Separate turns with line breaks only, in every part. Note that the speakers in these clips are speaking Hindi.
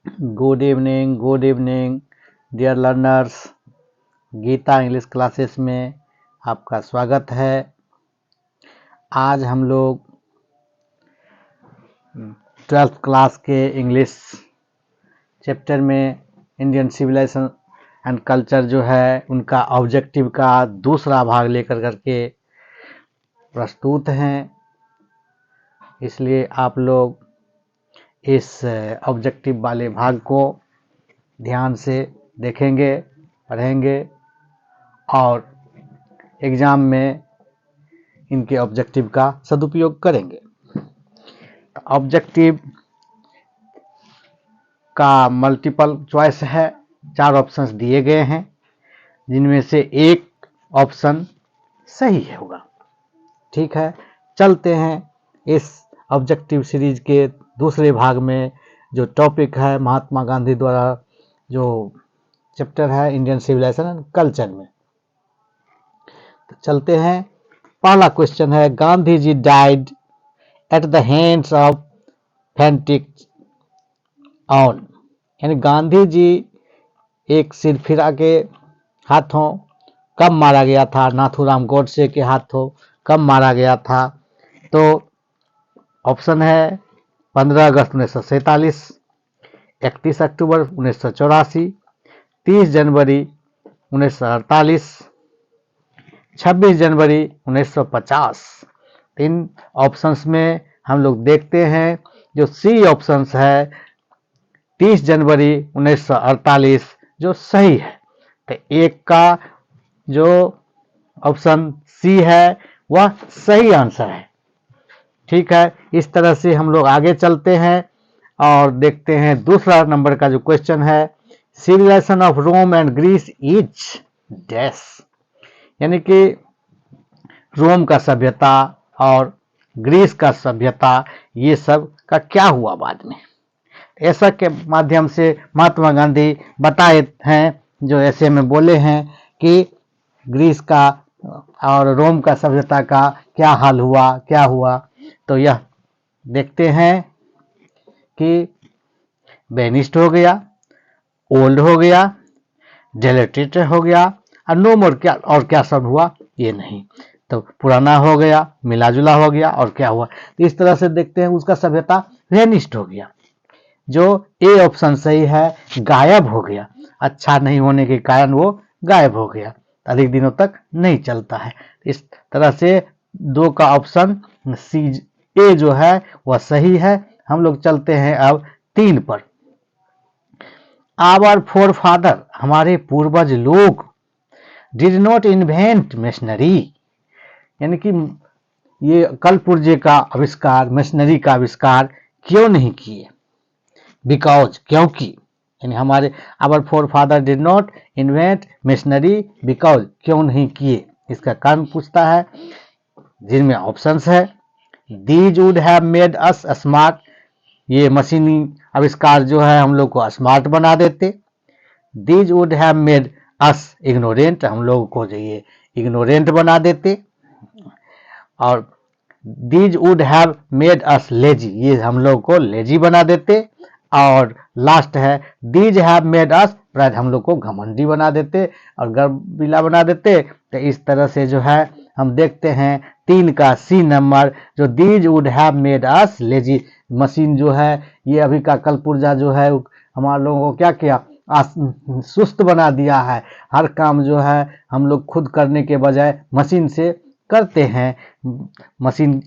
Good evening dear learners. Geeta English classes में आपका स्वागत है। आज हम लोग 12th क्लास के इंग्लिश चैप्टर में इंडियन सिविलाइजेशन एंड कल्चर जो है उनका ऑब्जेक्टिव का दूसरा भाग लेकर करके प्रस्तुत हैं। इसलिए आप लोग इस ऑब्जेक्टिव वाले भाग को ध्यान से देखेंगे, पढ़ेंगे और एग्ज़ाम में इनके ऑब्जेक्टिव का सदुपयोग करेंगे। ऑब्जेक्टिव का मल्टीपल चॉइस है, 4 ऑप्शंस दिए गए हैं जिनमें से एक ऑप्शन सही होगा। ठीक है, चलते हैं इस ऑब्जेक्टिव सीरीज के दूसरे भाग में। जो टॉपिक है महात्मा गांधी द्वारा जो चैप्टर है इंडियन सिविलाइजेशन एंड कल्चर में, तो चलते हैं। पहला क्वेश्चन है, Gandhi ji died at the hands of fanatic ऑन, यानी गांधी जी एक सिरफिरा के हाथों कब मारा गया था, नाथूराम गोडसे के हाथों कब मारा गया था। तो ऑप्शन है 15 अगस्त 1947, 31 अक्टूबर 1984, 30 जनवरी 1948, 26 जनवरी 1950। इन ऑप्शंस में हम लोग देखते हैं जो सी ऑप्शंस है 30 जनवरी 1948 जो सही है। तो एक का जो ऑप्शन सी है वह सही आंसर है। ठीक है, इस तरह से हम लोग आगे चलते हैं और देखते हैं दूसरा नंबर का जो क्वेश्चन है, civilization of Rome and Greece is dash, यानी कि रोम का सभ्यता और ग्रीस का सभ्यता ये सब का क्या हुआ बाद में। ऐसा के माध्यम से महात्मा गांधी बताए हैं, जो ऐसे में बोले हैं कि ग्रीस का और रोम का सभ्यता का क्या हाल हुआ, क्या हुआ। तो यह देखते हैं कि वेनिस्ड हो गया, ओल्ड हो गया, डेलेटेटेड हो गया और नो मोर क्या और क्या सब हुआ ये नहीं। तो पुराना हो गया, मिला जुला हो गया और क्या हुआ। तो इस तरह से देखते हैं उसका सभ्यता वेनिस्ड हो गया। जो ए ऑप्शन सही है, गायब हो गया, अच्छा नहीं होने के कारण वो गायब हो गया, अधिक दिनों तक नहीं चलता है। इस तरह से 2 का ऑप्शन सी ए जो है वह सही है। हम लोग चलते हैं अब 3 पर। आवर फोर फादर, हमारे पूर्वज लोग, डिड नॉट इन्वेंट मशीनरी, यानी कि ये कल पुर्जे का आविष्कार, मशीनरी का आविष्कार क्यों नहीं किए। बिकॉज, क्योंकि, यानी हमारे our forefather did not invent machinery because, क्यों नहीं किए, इसका कारण पूछता है। जिनमें ऑप्शंस है, these would have made us smart, ये मशीनी आविष्कार जो है हम लोग को स्मार्ट बना देते। These would have made us ignorant, हम लोग को जो ये इग्नोरेंट बना देते। और these would have made us lazy, ये हम लोग को लेजी बना देते। और लास्ट है, these have made us pride, हम लोग को घमंडी बना देते और गर्विला बना देते। तो इस तरह से जो है हम देखते हैं 3 का सी नंबर, जो these would have made us lazy, machine जो है ये अभी का कल पुर्जा जो है हमारे लोगों को क्या किया, सुस्त बना दिया है। हर काम जो है हम लोग खुद करने के बजाय मशीन से करते हैं। मशीन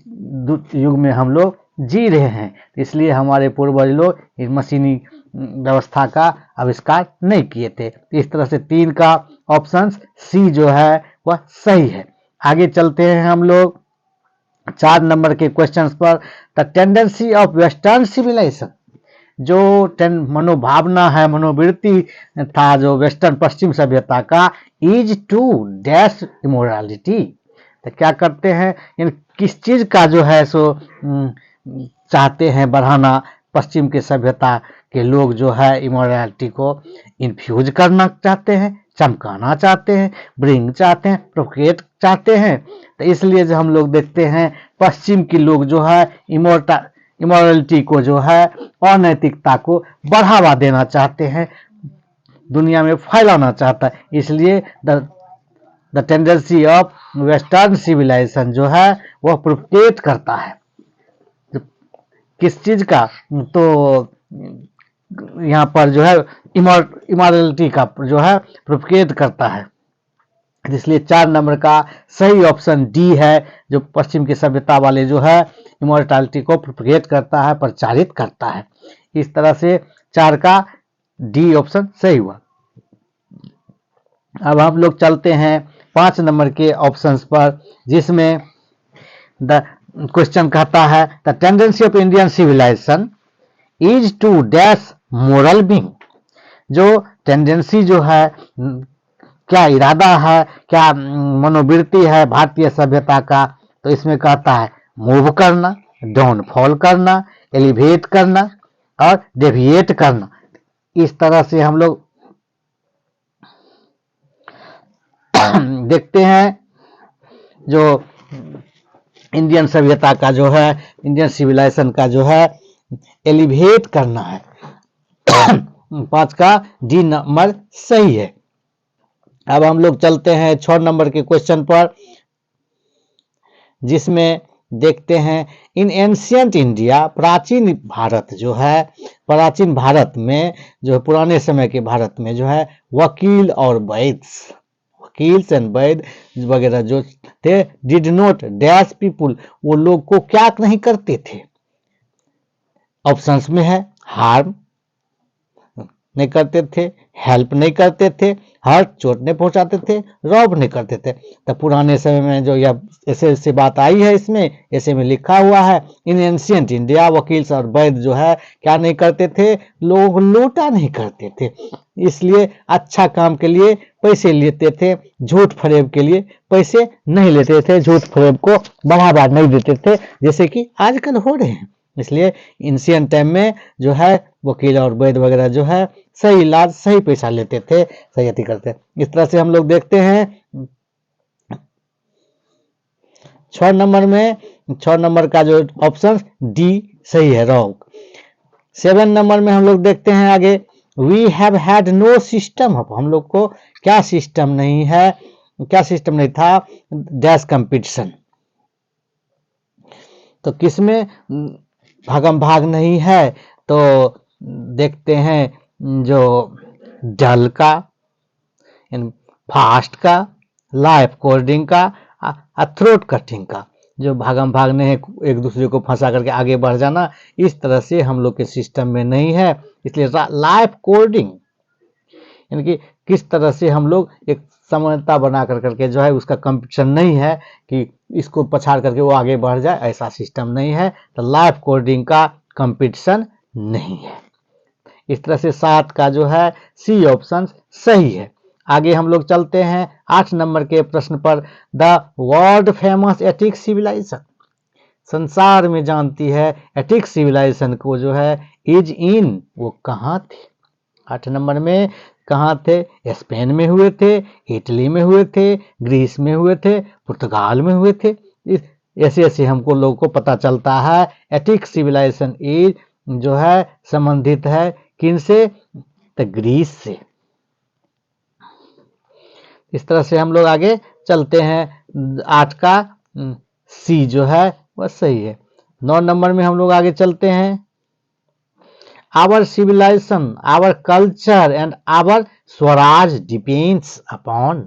युग में हम लोग जी रहे हैं, इसलिए हमारे पूर्वज लोग इस मशीनी व्यवस्था का आविष्कार नहीं किए थे। इस तरह से 3 का ऑप्शन सी जो है वह सही है। आगे चलते हैं हम लोग 4 नंबर के क्वेश्चंस पर। The tendency of western civilization, जो मनोभावना है, मनोवृत्ति था जो वेस्टर्न पश्चिम सभ्यता का, इज टू डैश इमोरालिटी, तो क्या करते हैं, इन किस चीज का जो है सो चाहते हैं बढ़ाना, पश्चिम के सभ्यता के लोग जो है इमोरालिटी को इन्फ्यूज करना चाहते हैं, चमकाना चाहते हैं, ब्रिंग चाहते हैं, प्रोक्रिएट चाहते हैं। तो इसलिए जो हम लोग देखते हैं पश्चिम के लोग जो है इमोरलिटी को जो है, अनैतिकता को बढ़ावा देना चाहते हैं, दुनिया में फैलाना चाहता है। इसलिए the tendency of western civilization जो है वह प्रोपेगेट करता है किस चीज का, तो यहाँ पर जो है इमोरलिटी का जो है प्रोपेगेट करता है। इसलिए 4 नंबर का सही ऑप्शन डी है, जो पश्चिम की सभ्यता वाले जो है इमोर्टैलिटी को प्रोपेगेट करता है, प्रचारित करता है। इस तरह से 4 का डी ऑप्शन सही हुआ। अब हम लोग चलते हैं 5 नंबर के ऑप्शंस पर, जिसमें द क्वेश्चन कहता है the tendency of Indian civilization is to dash moral being. जो टेंडेंसी जो है, क्या इरादा है, क्या मनोवृत्ति है भारतीय सभ्यता का, तो इसमें कहता है मूव करना, डाउनफॉल करना, एलिवेट करना और डेविएट करना। इस तरह से हम लोग देखते हैं जो इंडियन सभ्यता का जो है, इंडियन सिविलाइजेशन का जो है एलिवेट करना है। 5 का डी नंबर सही है। अब हम लोग चलते हैं 6 नंबर के क्वेश्चन पर, जिसमें देखते हैं इन एंशियंट इंडिया, प्राचीन भारत जो है, प्राचीन भारत में जो है, पुराने समय के भारत में जो है वकील और वैद्य, वकील्स एंड वैद्य वगैरह जो थे, डिड नॉट डैश पीपुल, वो लोग को क्या नहीं करते थे। ऑप्शंस में है हार्म नहीं करते थे, हेल्प नहीं करते थे, हर्ट चोट नहीं पहुंचाते थे, रॉब नहीं करते थे। तो पुराने समय में जो यह ऐसे बात आई है, इसमें ऐसे में लिखा हुआ है इन एंशियंट इंडिया वकील्स और वैद्य जो है क्या नहीं करते थे, लोग लूटा नहीं करते थे। इसलिए अच्छा काम के लिए पैसे लेते थे, झूठ फरेब के लिए पैसे नहीं लेते थे, झूठ फरेब को बढ़ावा नहीं देते थे, जैसे कि आजकल हो रहे हैं। इसलिए एंशियंट टाइम में जो है वकील और वैद्य वगैरह जो है सही इलाज, सही पैसा लेते थे, सही अति करते। इस तरह से हम लोग देखते हैं 6 नंबर में, 6 नंबर का जो ऑप्शन डी सही है, रॉन्ग। 7 नंबर में हम लोग देखते हैं आगे, we have had no system of, हम लोग को क्या सिस्टम नहीं है, क्या सिस्टम नहीं था, डैश कंपटीशन। तो किसमें भागम भाग नहीं है, तो देखते हैं जो डल का, फास्ट का, लाइफ कोडिंग का, थ्रोट कटिंग का, जो भागम भाग नहीं है, एक दूसरे को फंसा करके आगे बढ़ जाना, इस तरह से हम लोग के सिस्टम में नहीं है। इसलिए लाइफ कोडिंग यानी कि किस तरह से हम लोग एक समानता बना करके जो है, उसका कंपटीशन नहीं है कि इसको पछाड़ करके वो आगे बढ़ जाए, ऐसा सिस्टम नहीं है। तो लाइफ कोडिंग का कंपटीशन नहीं है। इस तरह से 7 का जो है सी ऑप्शन सही है। आगे हम लोग चलते हैं 8 नंबर के प्रश्न पर, the world famous Attic civilization, संसार में जानती है एटिक सिविलाइजेशन को जो है, इज इन, वो कहाँ थे। 8 नंबर में कहाँ थे, स्पेन में हुए थे, इटली में हुए थे, ग्रीस में हुए थे, पुर्तगाल में हुए थे। ऐसे ऐसे हमको लोगों को पता चलता है एटिक सिविलाइजेशन इज जो है संबंधित है किनसे, तो ग्रीस से। इस तरह से हम लोग आगे चलते हैं, 8 का सी जो है वह सही है। 9 नंबर में हम लोग आगे चलते हैं, our civilization, our culture and our Swaraj depends upon,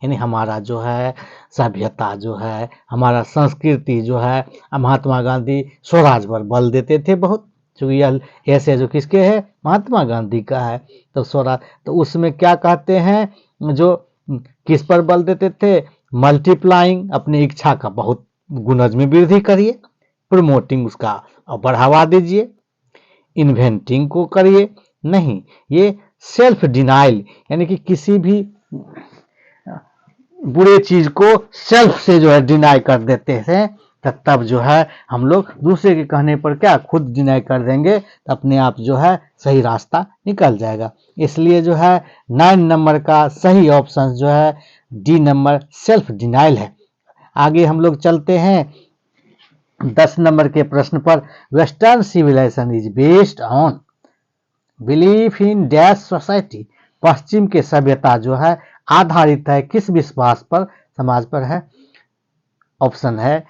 यानी हमारा जो है सभ्यता जो है, हमारा संस्कृति जो है, महात्मा गांधी स्वराज पर बल देते थे बहुत, चूंकि यह ऐसे जो किसके है, महात्मा गांधी का है। तो स्वराज, तो उसमें क्या कहते हैं, जो किस पर बल देते थे, मल्टीप्लाइंग, अपनी इच्छा का बहुत गुणज में वृद्धि करिए, प्रमोटिंग उसका बढ़ावा दीजिए, इन्वेंटिंग को करिए नहीं, ये सेल्फ डिनाइल, यानी कि किसी भी बुरे चीज को सेल्फ से जो है डिनाई कर देते हैं, तब जो है हम लोग दूसरे के कहने पर क्या खुद डिनाई कर देंगे, तो अपने आप जो है सही रास्ता निकल जाएगा। इसलिए जो है 9 नंबर का सही ऑप्शन जो है डी नंबर सेल्फ डिनाइल है। आगे हम लोग चलते हैं 10 नंबर के प्रश्न पर western civilisation is based on belief in dash society. पश्चिम के सभ्यता जो है आधारित है किस विश्वास पर, समाज पर है। ऑप्शन है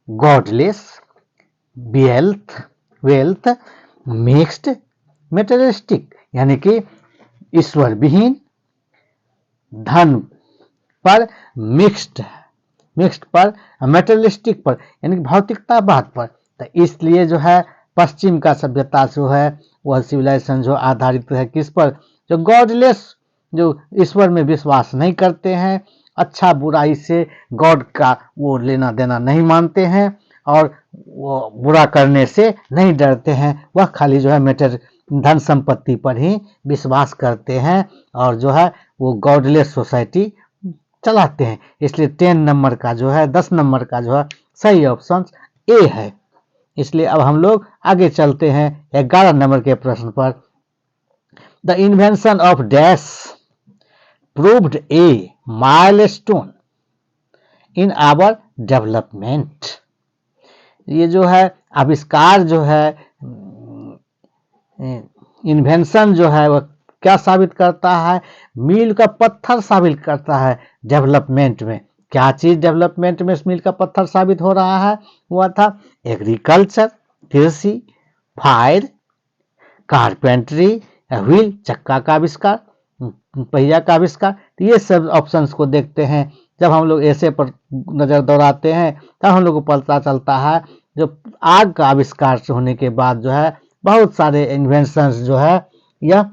गॉडलेस, वेल्थ, मिक्स्ड, मेटेरियलिस्टिक, यानी कि ईश्वर विहीन, धन पर, मिक्स्ड पर, मेटेरियलिस्टिक पर यानी कि भौतिकतावाद पर। तो इसलिए जो है पश्चिम का सभ्यता जो है वह सिविलाइजेशन जो आधारित है किस पर, जो गॉडलेस, जो ईश्वर में विश्वास नहीं करते हैं, अच्छा बुराई से गॉड का वो लेना देना नहीं मानते हैं और वो बुरा करने से नहीं डरते हैं, वह खाली जो है धन संपत्ति पर ही विश्वास करते हैं और जो है वो गॉडलेस सोसाइटी चलाते हैं। इसलिए 10 नंबर का जो है 10 नंबर का जो है सही ऑप्शन ए है। इसलिए अब हम लोग आगे चलते हैं 11 नंबर के प्रश्न पर। The invention of dash proved a milestone in our development. ये जो है आविष्कार जो है, इन्वेंशन जो है वह क्या साबित करता है, मील का पत्थर साबित करता है डेवलपमेंट में। क्या चीज डेवलपमेंट में मील का पत्थर साबित हो रहा है, वह था एग्रीकल्चर, कृषि, फायर, कारपेंट्री, व्हील, चक्का का आविष्कार, पहिया का आविष्कार। तो ये सब ऑप्शंस को देखते हैं, जब हम लोग ऐसे पर नजर दौड़ाते हैं तब हम लोग को पता चलता है जो आग का आविष्कार होने के बाद जो है बहुत सारे इन्वेंशंस जो है यह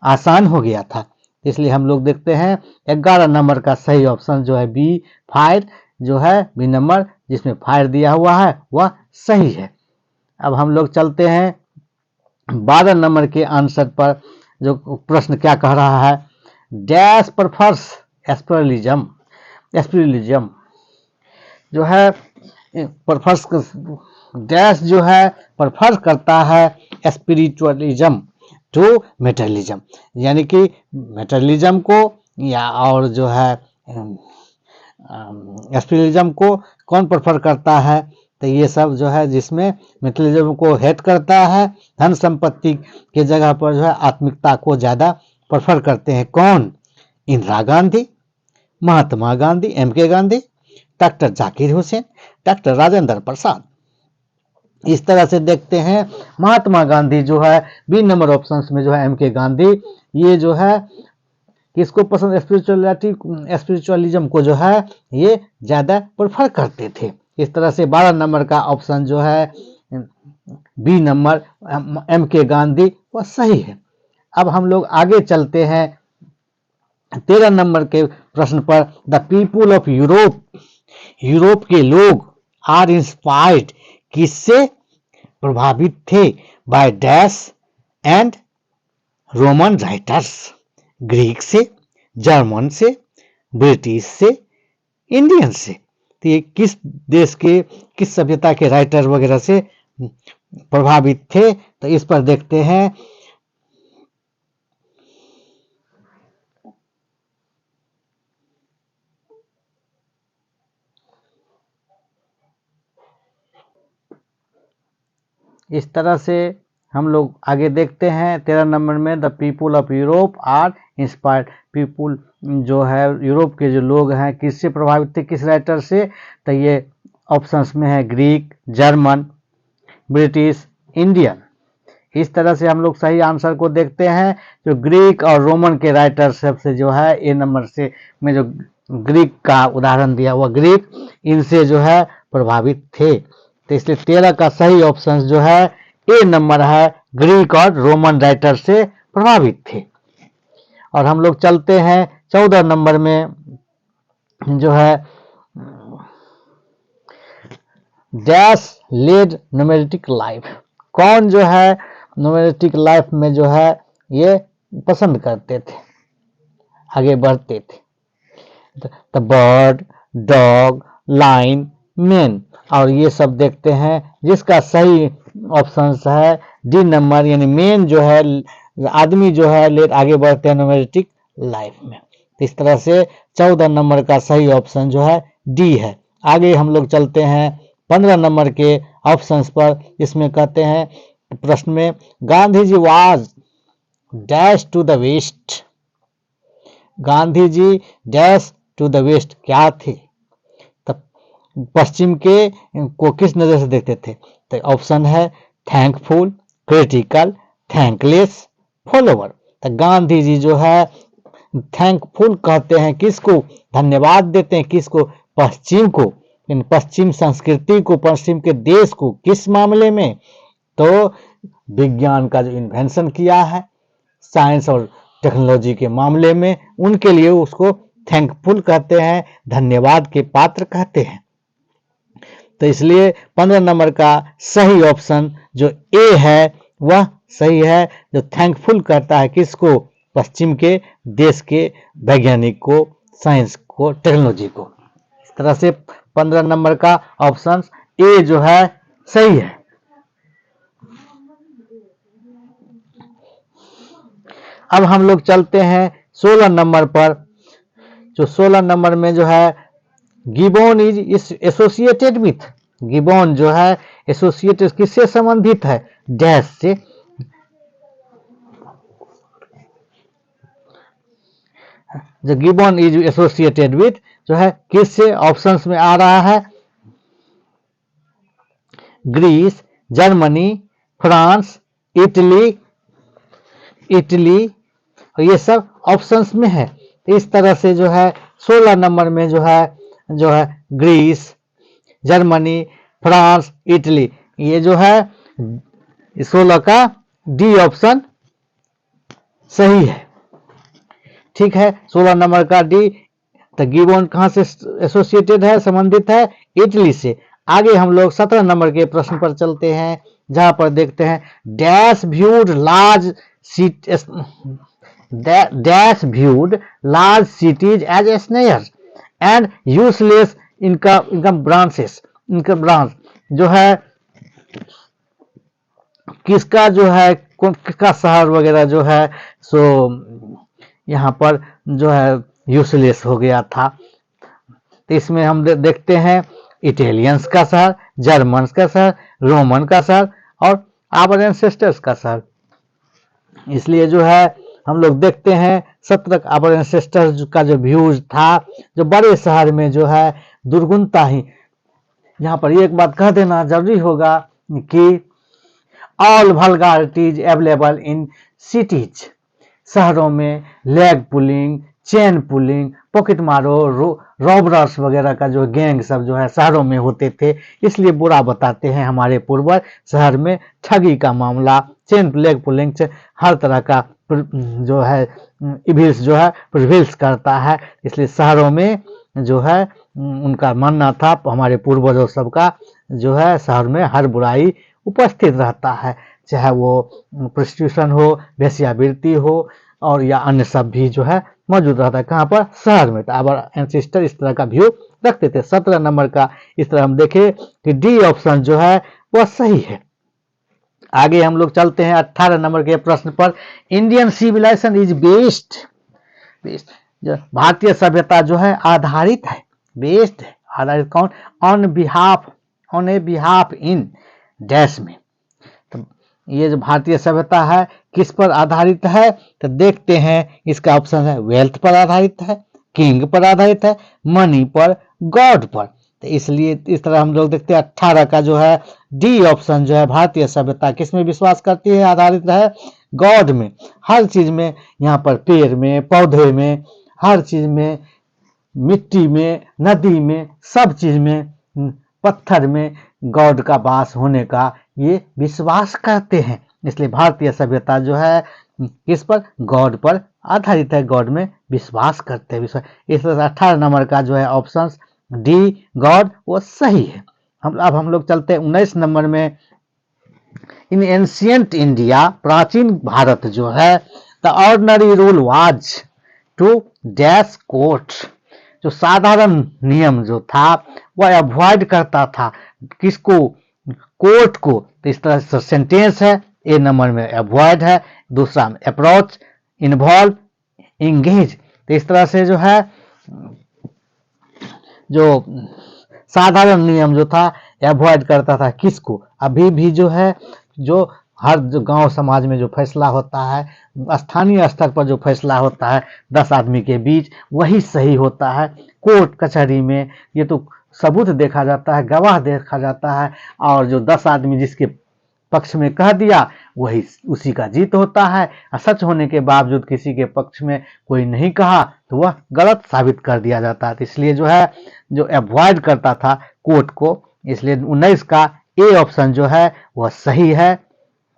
आसान हो गया था। इसलिए हम लोग देखते हैं 11 नंबर का सही ऑप्शन जो है बी, फायर जो है बी नंबर जिसमें फायर दिया हुआ है वह सही है। अब हम लोग चलते हैं 12 नंबर के आंसर पर। जो प्रश्न क्या कह रहा है, डैश परफर्स एस्पिरिलिज्म जो है परफर्स, डैश जो है परफर्स करता है स्पिरिचुअलिज्म टू मेटेरियलिज्म, यानी कि मेटेरियलिज्म को या और जो है स्पिरिचुअलिज्म को कौन प्रेफर करता है, तो ये सब जो है जिसमें मेटेरियलिज्म को हेट करता है, धन संपत्ति के जगह पर जो है आत्मिकता को ज़्यादा प्रेफर करते हैं। कौन, Indira Gandhi, Mahatma Gandhi, M K. Gandhi, doctor Zakir Hussain, doctor Rajendra Prasad. इस तरह से देखते हैं महात्मा गांधी जो है बी नंबर ऑप्शंस में जो है एम.के. गांधी, ये जो है किसको पसंद, स्पिरिचुअलिज्म को जो है ये ज़्यादा प्रेफर करते थे। इस तरह से 12 नंबर का ऑप्शन जो है बी नंबर एम.के. गांधी वह सही है। अब हम लोग आगे चलते हैं 13 नंबर के प्रश्न पर। द पीपुल ऑफ यूरोप के लोग आर इंस्पायर्ड किससे प्रभावित थे, by dash and Roman writers, Greek से, जर्मन से, ब्रिटिश से, इंडियन से। तो ये किस देश के किस सभ्यता के राइटर वगैरह से प्रभावित थे, तो इस पर देखते हैं। इस तरह से हम लोग आगे देखते हैं 13 नंबर में the people of Europe are inspired. People जो है यूरोप के जो लोग हैं किससे प्रभावित थे, किस राइटर से, तो ये ऑप्शंस में है ग्रीक, जर्मन, ब्रिटिश, इंडियन। इस तरह से हम लोग सही आंसर को देखते हैं। जो ग्रीक और रोमन के राइटर सबसे जो है ए नंबर से में जो ग्रीक का उदाहरण दिया हुआ ग्रीक, इनसे जो है प्रभावित थे। तो इसलिए 13 का सही ऑप्शन जो है ए नंबर है, ग्रीक और रोमन राइटर से प्रभावित थे। और हम लोग चलते हैं 14 नंबर में जो है डैश लेड न्यूमेरिटिक लाइफ। कौन जो है न्यूमेरिटिक लाइफ में जो है ये पसंद करते थे, आगे बढ़ते थे। The bird, dog, line, man, और ये सब देखते हैं जिसका सही ऑप्शन है डी नंबर, यानी मेन जो है आदमी जो है लेट आगे बढ़ते हैं न्यूमेरिटिक लाइफ में। इस तरह से 14 नंबर का सही ऑप्शन जो है डी है। आगे हम लोग चलते हैं 15 नंबर के ऑप्शंस पर इसमें कहते हैं प्रश्न में, Gandhi ji was dash to the west. Gandhi ji dash to the west क्या थे? तब पश्चिम के को किस नजर से देखते थे? तो ऑप्शन है थैंकफुल, क्रिटिकल, थैंकलेस, फॉलोवर। तो गांधी जी जो है थैंकफुल कहते हैं किसको? धन्यवाद देते हैं किसको? पश्चिम को, इन पश्चिम संस्कृति को, पश्चिम के देश को। किस मामले में? तो विज्ञान का जो इन्वेंशन किया है, साइंस और टेक्नोलॉजी के मामले में, उनके लिए उसको थैंकफुल कहते हैं, धन्यवाद के पात्र कहते हैं। तो इसलिए 15 नंबर का सही ऑप्शन जो ए है वह सही है, जो थैंकफुल करता है किसको? पश्चिम के देश के वैज्ञानिक को, साइंस को, टेक्नोलॉजी को। इस तरह से 15 नंबर का ऑप्शन ए जो है सही है। अब हम लोग चलते हैं 16 नंबर पर। जो 16 नंबर में जो है, Gibbon is associated with. Gibbon जो है एसोसिएटेड किससे संबंधित है? डैश से। जो गिबोन इज एसोसिएटेड विथ जो है किससे? ऑप्शंस में आ रहा है Greece, Germany, France, Italy. Italy ये सब ऑप्शंस में है। इस तरह से जो है 16 नंबर में जो है ग्रीस, जर्मनी, फ्रांस, इटली, ये जो है 16 का डी ऑप्शन सही है। ठीक है, 16 नंबर का डी। तो गिबोन कहां से एसोसिएटेड है, संबंधित है? इटली से। आगे हम लोग 17 नंबर के प्रश्न पर चलते हैं, जहां पर देखते हैं dash viewed large cities as a snare and useless income branches. Income branch जो है किसका जो है, किसका शहर वगैरह जो है सो यहाँ पर जो है यूजलेस हो गया था। तो इसमें हम देखते हैं इटालियंस का शहर, जर्मन का शहर, रोमन का शहर और आवर एंसेस्टर्स का शहर। इसलिए जो है हम लोग देखते हैं 17 आवर एंसेस्टर्स का जो व्यूज था, जो बड़े शहर में जो है दुर्गुणता ही। यहाँ पर एक बात कह देना जरूरी होगा कि ऑल वल्गारिटीज अवेलेबल इन सिटीज। शहरों में leg pulling, chain pulling, pocket मारो, रॉबरर्स वगैरह का जो गैंग सब जो है शहरों में होते थे। इसलिए बुरा बताते हैं हमारे पूर्वज, शहर में ठगी का मामला, चेन लेग पुलिंग से हर तरह का जो है इविल्स जो है प्रिवेल्स करता है। इसलिए शहरों में जो है उनका मानना था, हमारे पूर्वजों सबका जो है शहर में हर बुराई उपस्थित रहता है, चाहे वो प्रोस्टिट्यूशन हो, वेश्यावृत्ति हो और या अन्य सब भी जो है मौजूद रहता है। कहाँ पर? शहर में। तो आवर एंसेस्टर इस तरह का व्यू रखते थे। 17 नंबर का इस तरह हम देखें कि डी ऑप्शन जो है वह सही है। आगे हम लोग चलते हैं 18 नंबर के प्रश्न पर। इंडियन सिविलाइजेशन इज बेस्ड, भारतीय सभ्यता जो है आधारित है, बेस्ड है, आधारित कौन? On A behalf in dash में। तो ये जो भारतीय सभ्यता है किस पर आधारित है? तो देखते हैं, इसका ऑप्शन है वेल्थ पर आधारित है, किंग पर आधारित है, मनी पर, गॉड पर। तो इसलिए इस तरह हम लोग देखते हैं 18 का जो है डी ऑप्शन जो है, भारतीय सभ्यता किस में विश्वास करती है? आधारित है गॉड में। हर चीज में, यहाँ पर पेड़ में, पौधे में, हर चीज में, मिट्टी में, नदी में, सब चीज में, पत्थर में गॉड का वास होने का ये विश्वास करते हैं। इसलिए भारतीय सभ्यता जो है किस पर? गॉड पर आधारित है, गॉड में विश्वास करते हैं। इसलिए 18 नंबर का जो है ऑप्शन डी गॉड वो सही है। अब हम लोग चलते हैं 19 नंबर में। इन एंशियंट इंडिया, प्राचीन भारत जो है, the ordinary rule was to dash court. जो साधारण नियम जो था वह अवॉइड करता था किसको? कोर्ट को। तो इस तरह से सेंटेंस है, ए नंबर में अवॉइड है, दूसरा में अप्रोच, इन्वॉल्व, इंगेज। तो इस तरह से जो है जो साधारण नियम जो था अवॉइड करता था किसको? अभी भी जो है, जो हर जो गांव समाज में जो फैसला होता है, स्थानीय स्तर पर जो फैसला होता है 10 आदमी के बीच, वही सही होता है। कोर्ट कचहरी में ये तो सबूत देखा जाता है, गवाह देखा जाता है, और जो 10 आदमी जिसके पक्ष में कह दिया वही उसी का जीत होता है। सच होने के बावजूद किसी के पक्ष में कोई नहीं कहा तो वह गलत साबित कर दिया जाता है। तो इसलिए जो है, जो अवॉइड करता था कोर्ट को, इसलिए 19 का ए ऑप्शन जो है वह सही है।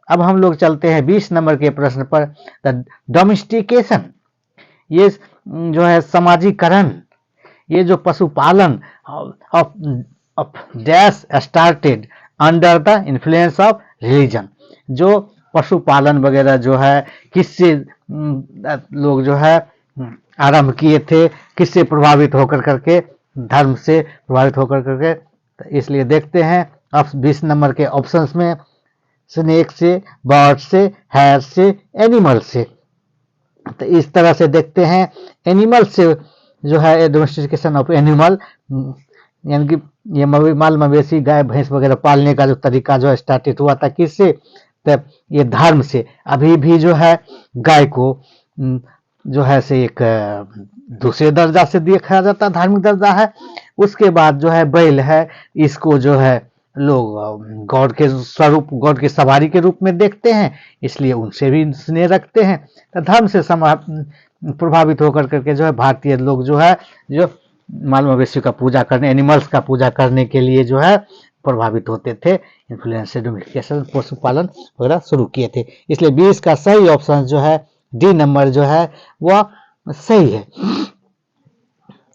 अब हम लोग चलते हैं 20 नंबर के प्रश्न पर। द डोमेस्टिकेशन, ये जो है समाजीकरण, ये जो पशुपालन of dash started under the influence of religion, जो पशुपालन वगैरह जो है किससे लोग जो है आरंभ किए थे, किससे प्रभावित होकर करके? धर्म से प्रभावित होकर करके। तो इसलिए देखते हैं अब 20 नंबर के ऑप्शंस में, स्नेक से, बर्ड से, हैर से, एनिमल से। तो इस तरह से देखते हैं, एनिमल से जो है डोमेस्टिकेशन ऑफ एनिमल, यानी कि ये माल मवेशी गाय भैंस वगैरह पालने का जो तरीका जो है स्टार्टेड हुआ था किससे? तो ये धर्म से। अभी भी जो है गाय को जो है से एक दूसरे दर्जा से देखा जाता, धार्मिक दर्जा है। उसके बाद जो है बैल है, इसको जो है लोग गॉड के स्वरूप, गॉड की सवारी के रूप में देखते हैं, इसलिए उनसे भी स्नेह रखते हैं। तो धर्म से प्रभावित होकर करके जो है भारतीय लोग जो है, जो माल मवेशी का पूजा करने, एनिमल्स का पूजा करने के लिए जो है प्रभावित होते थे, इन्फ्लुएंस से डोमेस्टिकेशन, पशुपालन वगैरह शुरू किए थे। इसलिए 20 का सही ऑप्शन जो है डी नंबर जो है वह सही है।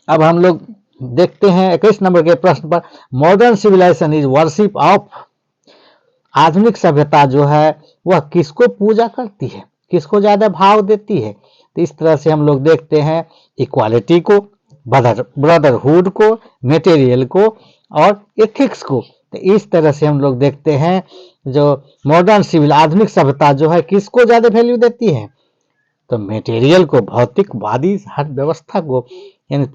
अब हम लोग देखते हैं 21 नंबर के प्रश्न पर, modern civilization is worship of, आधुनिक सभ्यता जो है वह किसको पूजा करती है, किसको ज्यादा भाव देती है? तो इस तरह से हम लोग देखते हैं इक्वालिटी को, ब्रदरहुड को, मटेरियल को और एथिक्स को। तो इस तरह से हम लोग देखते हैं जो मॉडर्न सिविल, आधुनिक सभ्यता जो है किसको ज्यादा वैल्यू देती है? तो मटेरियल को, भौतिकवादी हर व्यवस्था को, यानी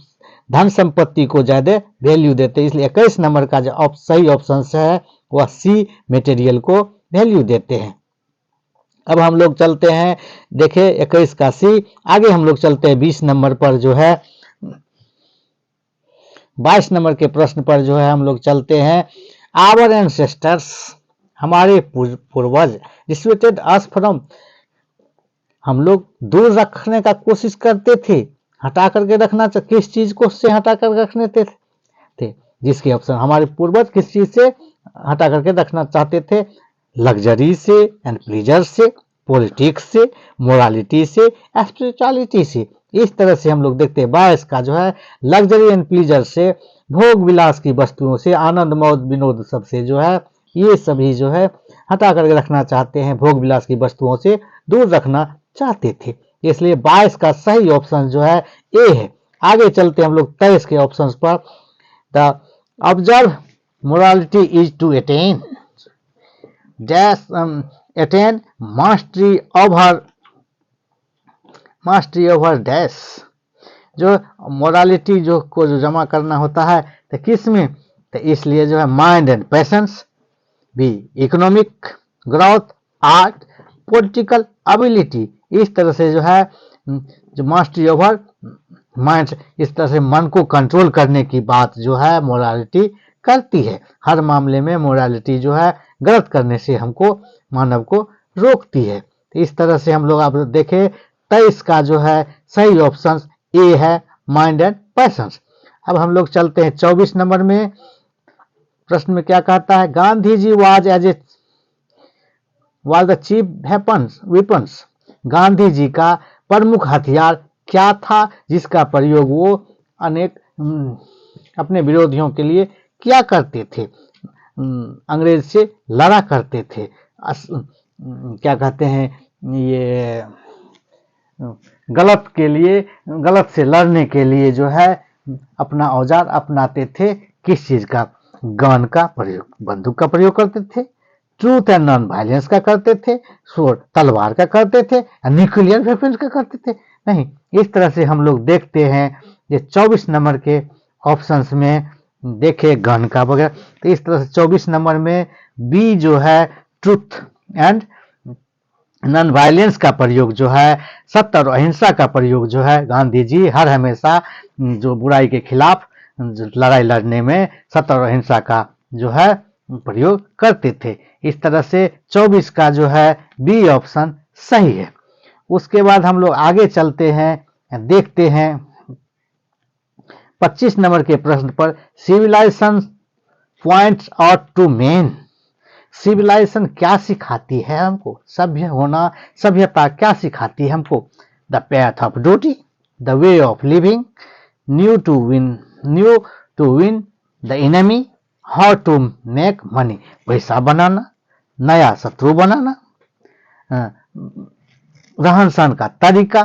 धन संपत्ति को ज्यादा वैल्यू देते हैं। इसलिए 21 नंबर का जो सही ऑप्शन है वह सी, मटेरियल को वैल्यू देते हैं। अब हम लोग चलते हैं, देखें 21 का सी। आगे हम लोग चलते हैं 20 नंबर पर जो है, 22 नंबर के प्रश्न पर जो है हम लोग चलते हैं, आवर एंसेस्टर्स, हमारे पूर्वज, डिस्ट्रीब्यूटेड अस फ्रॉम, हम लोग दूर रखने का कोशिश करते थे, हटा करके रखना, किस चीज को से हटा कर रखने थे? जिसके ऑप्शन, हमारे पूर्वज किस चीज से हटा करके रखना चाहते थे? लग्जरी से एंड प्लीजर से, पॉलिटिक्स से, मोरालिटी से, स्पिरिचुअलिटी से। इस तरह से हम लोग देखते हैं 22 का जो है लग्जरी एंड प्लीजर से, भोग विलास की वस्तुओं से, आनंद मौज विनोद सबसे जो है ये सभी जो है हटा करके रखना चाहते हैं, भोग विलास की वस्तुओं से दूर रखना चाहते थे। इसलिए 22 का सही ऑप्शन जो है ए है। आगे चलते हम लोग 23 के ऑप्शंस पर। The observe morality is to attain dash, attain mastery over dash, जो मोरालिटी जो को जो जमा करना होता है तो किस में? तो इसलिए जो है mind and patience, be economic growth, art, political ability. इस तरह से जो है जो मास्टरी ओवर माइंड, इस तरह से मन को कंट्रोल करने की बात जो है मोरालिटी करती है। हर मामले में मोरालिटी जो है गलत करने से हमको, मानव को रोकती है। तो इस तरह से हम लोग अब देखें 23 का जो है सही ऑप्शन ए है, माइंड एंड पैशंस। अब हम लोग चलते हैं 24 नंबर में। प्रश्न में क्या कहता है? Gandhi ji was the chief weapons, Gandhi ji का प्रमुख हथियार क्या था जिसका प्रयोग वो अनेक अपने विरोधियों के लिए किया करते थे? अंग्रेज से लड़ा करते थे, क्या कहते हैं ये, गलत के लिए, गलत से लड़ने के लिए जो है अपना औजार अपनाते थे। किस चीज का? गन का प्रयोग, बंदूक का प्रयोग करते थे। ट्रूथ एंड नॉन वायलेंस का करते थे, स्वord तलवार का करते थे, न्यूक्लियर वेपन्स का करते थे? नहीं। इस तरह से हम लोग देखते हैं ये 24 नंबर के ऑप्शंस में देखे गन का वगैरह। तो इस तरह से 24 नंबर में बी जो है ट्रुथ एंड नॉन वायलेंस का प्रयोग जो है, सत्य और अहिंसा का प्रयोग जो है, गांधी जी हर हमेशा जो बुराई के खिलाफ लड़ाई लड़ने में सत्य और अहिंसा का जो है प्रयोग करते थे। इस तरह से 24 का जो है बी ऑप्शन सही है। उसके बाद हम लोग आगे चलते हैं, देखते हैं 25 नंबर के प्रश्न पर civilization points out to men. Civilization क्या सिखाती है हमको, सभ्य होना, सभ्यता क्या सिखाती है हमको? The path of duty, the way of living, new to win the enemy, how to make money, पैसा बनाना, नया शत्रु बनाना, रहन सहन का तरीका,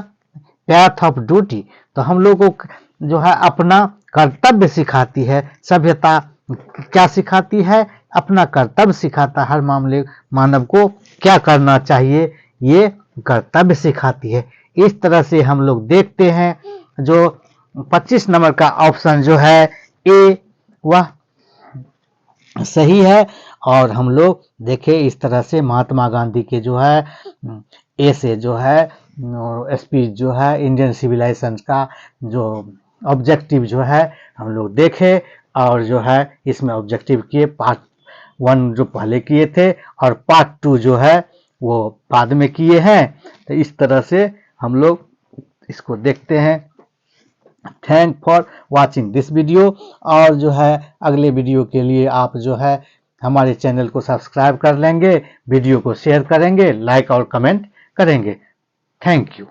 पैथ ऑफ ड्यूटी। तो हम लोगों को जो है अपना कर्तव्य सिखाती है। सभ्यता क्या सिखाती है? अपना कर्तव्य सिखाता है। हर मामले मानव को क्या करना चाहिए, ये कर्तव्य सिखाती है। इस तरह से हम लोग देखते हैं जो 25 नंबर का ऑप्शन जो है ए वह सही है। और हम लोग देखें इस तरह से महात्मा गांधी के जो है ए से जो है स्पीच जो है इंडियन सिविलाइजेशन का जो ऑब्जेक्टिव जो है हम लोग देखे, और जो है इसमें ऑब्जेक्टिव किए पार्ट 1 जो पहले किए थे और पार्ट 2 जो है वो बाद में किए हैं। तो इस तरह से हम लोग इसको देखते हैं। Thank for watching this video. और जो है अगले वीडियो के लिए आप जो है हमारे चैनल को सब्सक्राइब कर लेंगे, वीडियो को शेयर करेंगे, लाइक और कमेंट करेंगे। Thank you.